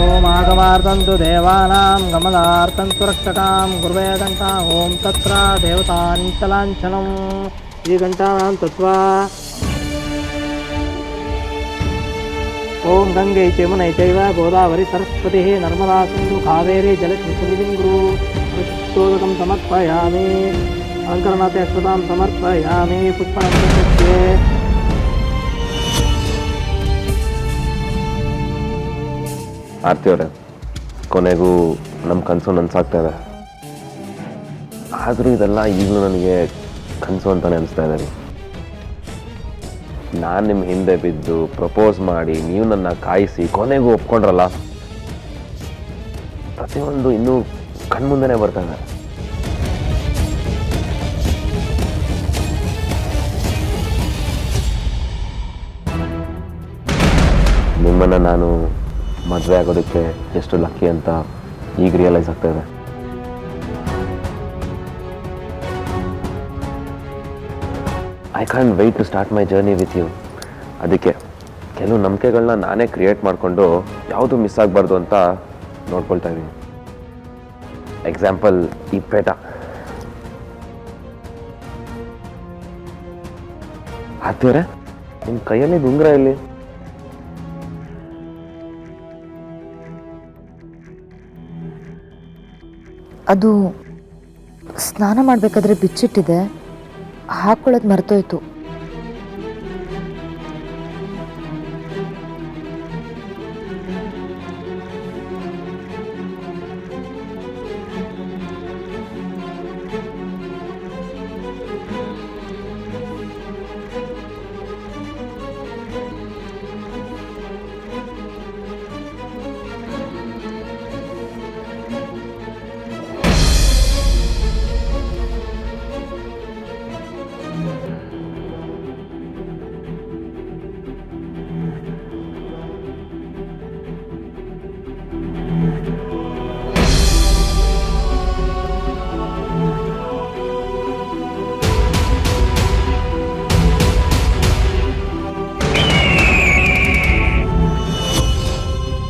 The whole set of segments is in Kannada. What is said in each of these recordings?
ಓಂ ಆಗಮಾರ್ತಂತು ದೇವಾನಾಂ ಗಮನಾರ್ತಂತು ರಕ್ಷಕಾಂ ಗುರುವೇ ಗಂಟಾ ಓಂ ತತ್ರ ದೇವತಾಂಚಲಾಂಛನಂ ಈ ಗಂಟಾನಾಂ ತತ್ವಾ ಓಂ ಗಂಗೆ ಚಮುನೈ ಚೈವ ಗೋದಾವರಿ ಸರಸ್ವತಿ ನರ್ಮದಾ ಸಿಂಧು ಕಾವೇರಿ ಜಲಸ್ಮಿಂ ಗುರು ಶೋದಕಂ ಸಮರ್ಪಯಾಮಿ ಅಂಕರನಾಥೆ ಅಕ್ಷತಾಂ ಸಮರ್ಪಯಾಮಿ ಪುಷ್ಪನಂತಕ್ಕೆ ಆರ್ತಿ ಅವರೇ, ಕೊನೆಗೂ ನಮ್ಮ ಕನಸು ನನಸಾಗ್ತಾ ಇದೆ. ಆದರೂ ಇದೆಲ್ಲ ಈಗಲೂ ನನಗೆ ಕನಸು ಅಂತಲೇ ಅನಿಸ್ತಾ ಇದೆ ರೀ. ನಾನು ನಿಮ್ಮ ಹಿಂದೆ ಬಿದ್ದು ಪ್ರಪೋಸ್ ಮಾಡಿ ನೀವು ನನ್ನ ಕಾಯಿಸಿ ಕೊನೆಗೂ ಒಪ್ಕೊಂಡ್ರಲ್ಲ, ಪ್ರತಿಯೊಂದು ಇನ್ನೂ ಕಣ್ಮುಂದೆನೇ ಬರ್ತಾ ಇದೆ. ನಿಮ್ಮನ್ನು ನಾನು ಮದುವೆ ಆಗೋದಕ್ಕೆ ಎಷ್ಟು ಲಕ್ಕಿ ಅಂತ ಈಗ ರಿಯಲೈಸ್ ಆಗ್ತಾ ಇದೆ. I can wait to start my journey with you. ಅದಕ್ಕೆ ಕೆಲವು ನಂಬಿಕೆಗಳನ್ನ ನಾನೇ ಕ್ರಿಯೇಟ್ ಮಾಡಿಕೊಂಡು ಯಾವುದು ಮಿಸ್ ಆಗಬಾರ್ದು ಅಂತ ನೋಡ್ಕೊಳ್ತಾ ಇದ್ದೀನಿ. ಎಕ್ಸಾಂಪಲ್ ಈ ಪೇಟ. ಆರ್ತಿಯವರೇ, ನಿಮ್ಮ ಕೈಯಲ್ಲಿ ಉಂಗುರ ಇಲ್ಲಿ? ಅದು ಸ್ನಾನ ಮಾಡಬೇಕಾದ್ರೆ ಬಿಚ್ಚಿಟ್ಟಿದೆ, ಹಾಕೊಳ್ಳೋದು ಮರ್ತೋಯ್ತು.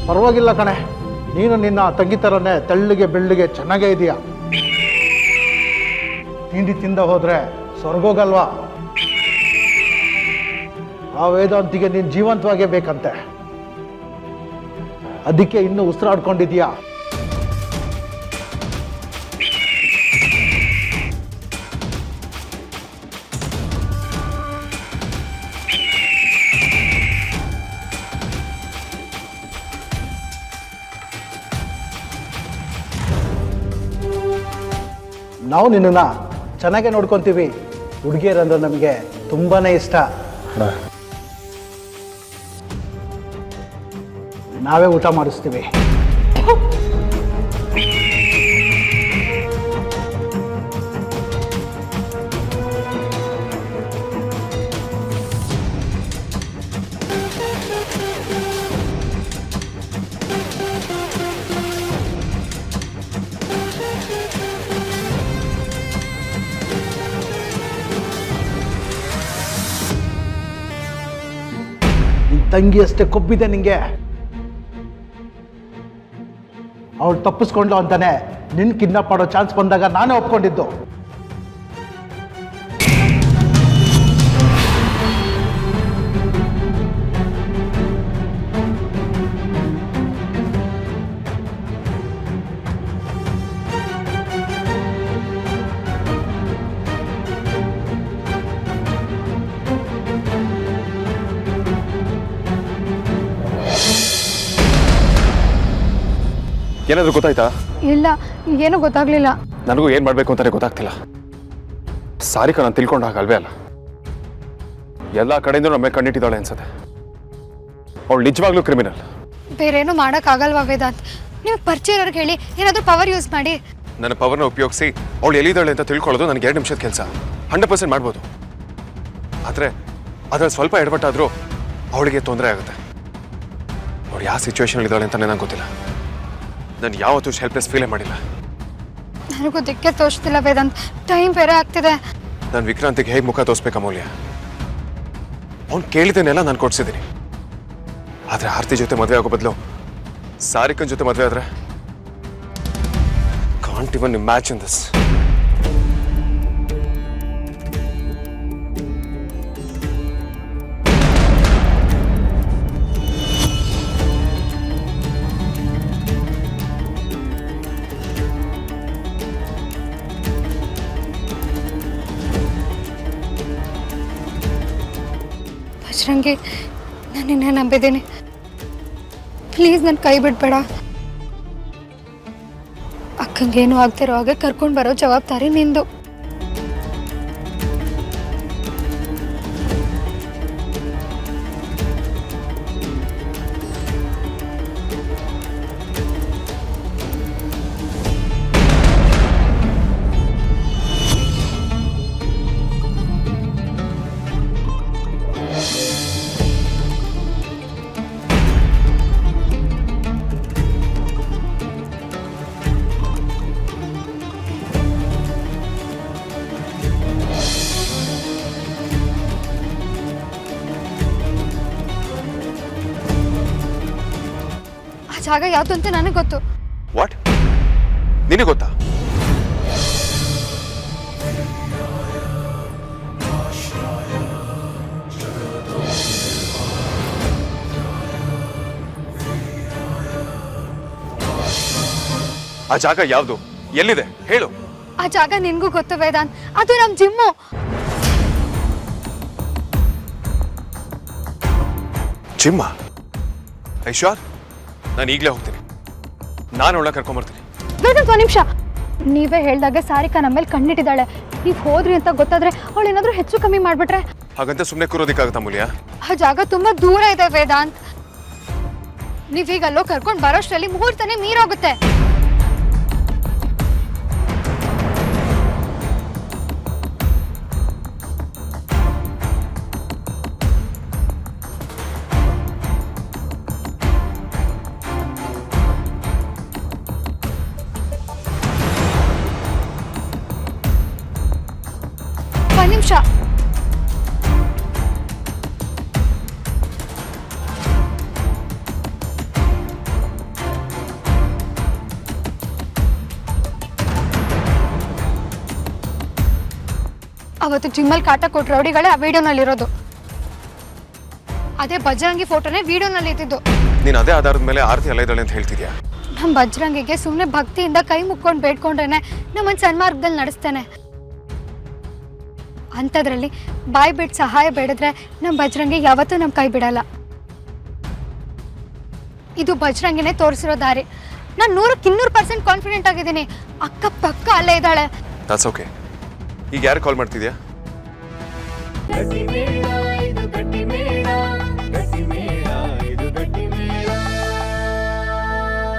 ಪರವಾಗಿಲ್ಲ ಕಣೆ, ನೀನು ನಿನ್ನ ತಂಗಿ ಥರನೇ ತೆಳ್ಳಿಗೆ ಬೆಳ್ಳಿಗೆ ಚೆನ್ನಾಗೇ ಇದೆಯಾ. ತಿಂಡಿ ತಿಂದ ಹೋದ್ರೆ ಸ್ವರ್ಗೋಗಲ್ವಾ? ಆ ವೇದಾಂತಿಗೆ ನೀನು ಜೀವಂತವಾಗೇ ಬೇಕಂತೆ, ಅದಕ್ಕೆ ಇನ್ನೂ ಉಸಿರಾಡ್ಕೊಂಡಿದ್ಯಾ. ನಾವು ನಿನ್ನನ್ನು ಚೆನ್ನಾಗೇ ನೋಡ್ಕೊತೀವಿ. ಹುಡುಗಿಯರಂದ್ರೆ ನಮಗೆ ತುಂಬಾ ಇಷ್ಟ. ನಾವೇ ಊಟ ಮಾಡಿಸ್ತೀವಿ. ತಂಗಿ ಅಷ್ಟೇ ಕೊಬ್ಬಿದೆ ನಿಂಗೆ. ಅವಳು ತಪ್ಪಿಸ್ಕೊಂಡ್ಲು ಅಂತಾನೆ ನಿನ್ನ ಕಿಡ್ನಾಪ್ ಮಾಡೋ ಚಾನ್ಸ್ ಬಂದಾಗ ನಾನೇ ಒಪ್ಕೊಂಡಿದ್ದು. ಏನಾದರೂ ಗೊತ್ತಾಯ್ತಾ? ಇಲ್ಲ, ಏನೂ ಗೊತ್ತಾಗ್ಲಿಲ್ಲ. ನನಗೂ ಏನು ಮಾಡಬೇಕು ಅಂತಾನೆ ಗೊತ್ತಾಗ್ತಿಲ್ಲ. ಸಾರಿಕಾ ನಾನು ತಿಳ್ಕೊಂಡ ಹಾಗಲ್ವೇ ಅಲ್ಲ, ಎಲ್ಲ ಕಡೆಯಿಂದ ನಮ್ಮ ಕಣ್ಣಿಟ್ಟಿದ್ದಾಳೆ ಅನ್ಸುತ್ತೆ. ಅವಳು ನಿಜವಾಗ್ಲೂ ಕ್ರಿಮಿನಲ್. ಬೇರೇನು ಮಾಡೋಕ್ಕಾಗಲ್ವಾ ವೇದಾಂತ್? ನೀವು ಪರಿಚಯ ಇರೋರಿಗೆ ಹೇಳಿ ಏನಾದರೂ ಪವರ್ ಯೂಸ್ ಮಾಡಿ. ನನ್ನ ಪವರ್ನ ಉಪಯೋಗಿಸಿ ಅವಳು ಎಲ್ಲಿದ್ದಾಳೆ ಅಂತ ತಿಳ್ಕೊಳ್ಳೋದು ನನಗೆ 2 ನಿಮಿಷದ ಕೆಲಸ. 100% ಮಾಡ್ಬೋದು. ಆದರೆ ಅದ್ರಲ್ಲಿ ಸ್ವಲ್ಪ ಎಡವಟ್ಟಾದರೂ ಅವಳಿಗೆ ತೊಂದರೆ ಆಗುತ್ತೆ. ಅವಳು ಯಾವ ಸಿಚುವೇಶನ್ ಇದ್ದಾಳೆ ಅಂತಲೇ ನಂಗೆ ಗೊತ್ತಿಲ್ಲ. ನಾನು ಯಾವತ್ತೂ ಹೆಲ್ಪ್ಲೆಸ್ ಫೀಲೇ ಮಾಡಿಲ್ಲ. ನನಗೂ ದಿಕ್ಕೆ ತೋರಿಸ್ತಿಲ್ಲ ವೇದಾಂತ್, ಟೈಮ್ ಬೇರೆ ಆಗ್ತಿದೆ. ನಾನು ವಿಕ್ರಾಂತಿಗೆ ಹೇಗೆ ಮುಖ ತೋರಿಸ್ಬೇಕು ಅಮೂಲ್ಯ? ಅವ್ನು ಕೇಳಿದ್ದೇನೆಲ್ಲ ನಾನು ಕೊಡ್ಸಿದ್ದೀನಿ. ಆದರೆ ಆರ್ತಿ ಜೊತೆ ಮದುವೆ ಆಗೋ ಬದಲು ಸಾರಿಕನ್ ಜೊತೆ ಮದುವೆ ಆದ್ರೆ can't even imagine this. Bajrangi, ನಾನು ನಿನ್ನೆ ನಂಬಿದ್ದೀನಿ. ಪ್ಲೀಸ್ ನನ್ನ ಕೈ ಬಿಡಬೇಡ. ಅಕ್ಕಂಗೇನು ಆಗ್ತಿರೋ ಹಾಗೆ ಕರ್ಕೊಂಡು ಬರೋ ಜವಾಬ್ದಾರಿ ನಿಂದು. ಜಾಗ ಯಾವುದು ಅಂತ ನನಗೆ ಗೊತ್ತು. ವಾಟ್? ನಿನಗೆ ಗೊತ್ತಾ? ಆ ಜಾಗ ಯಾವುದು, ಎಲ್ಲಿದೆ ಹೇಳು. ಆ ಜಾಗ ನಿನ್ಗೂ ಗೊತ್ತು ವೇದಾಂತ್, ಅದು ನಮ್ಮ ಜಿಮ್ಮು. ಜಿಮ್ಮ? ಐಶ್ವರ್, ನಾನು ಈಗಲೇ ಹೋಗ್ತೀನಿ. ನಾನು ಒಳಗೆ ಕರ್ಕೊಂಬರ್ತೀನಿ. ವೇದಾಂತ್, ಒಂದು ನಿಮಿಷ. ನೀವೇ ಹೇಳ್ದಾಗೆ ಸಾರಿಕಾ ನಮ್ಮ ಮೇಲೆ ಕಣ್ಣಿಟ್ಟಿದ್ದಾಳೆ. ನೀವು ಹೋದ್ರಿ ಅಂತ ಗೊತ್ತಾದ್ರೆ ಅವಳು ಏನಾದರೂ ಹೆಚ್ಚು ಕಮ್ಮಿ ಮಾಡಿಬಿಟ್ರೆ? ಹಾಗಂತ ಸುಮ್ಮನೆ ಕೂರೋದಕ್ಕಾಗತ್ತಾ ಮೂಲ್ಯ? ಆ ಜಾಗ ತುಂಬಾ ದೂರ ಇದೆ ವೇದಾಂತ್. ನೀವೀಗ ಅಲ್ಲೋ ಕರ್ಕೊಂಡು ಬರೋಷ್ಟರಲ್ಲಿ ಮುಹೂರ್ತನೇ ಮೀರೋಗುತ್ತೆ. ಒಂದು ನಿಮಿಷ. ಅವತ್ತು ಜಿಮ್ಮಲ್ಲಿ ಕಾಟ ಕೊಟ್ಟು ರೌಡಿಗಳೇ ಆ ವಿಡಿಯೋನಲ್ಲಿರೋದು. ಅದೇ ಬಜರಂಗಿ ಫೋಟೋನೇ ವಿಡಿಯೋನಲ್ಲಿ ಇದ್ದಿದ್ದು. ನೀನು ಅದೇ ಆಧಾರದ ಮೇಲೆ ಆರತಿ ಅಲ್ಲ ಇದ್ದಾಳೆ ಅಂತ ಹೇಳ್ತಿದ್ಯಾ? ನಮ್ಮ ಬಜರಂಗಿಗೆ ಸುಮ್ಮನೆ ಭಕ್ತಿಯಿಂದ ಕೈ ಮುಕ್ಕೊಂಡು ಬೇಡ್ಕೊಂಡ್ರೇನೆ ನಮ್ಮನ್ನು ಸನ್ಮಾರ್ಗದಲ್ಲಿ ನಡೆಸ್ತೇನೆ. ಅಂಥದ್ರಲ್ಲಿ ಬಾಯಿ ಬಿಟ್ಟು ಸಹಾಯ ಬೇಡಿದ್ರೆ ನಮ್ಮ ಬಜರಂಗಿ ಯಾವತ್ತೂ ನಮ್ಮ ಕೈ ಬಿಡಲ್ಲ. ಇದು ಬಜರಂಗಿನೇ ತೋರಿಸಿರೋ ದಾರಿ. ನಾನು 100% ಕಾನ್ಫಿಡೆಂಟ್ ಆಗಿದ್ದೀನಿ. ಅಕ್ಕ ಪಕ್ಕ ಅಲ್ಲೇ ಇದ್ದಾಳೆ. That's okay. ಈಗ ಯಾರು ಕಾಲ್ ಮಾಡ್ತಿದ್ಯಾ?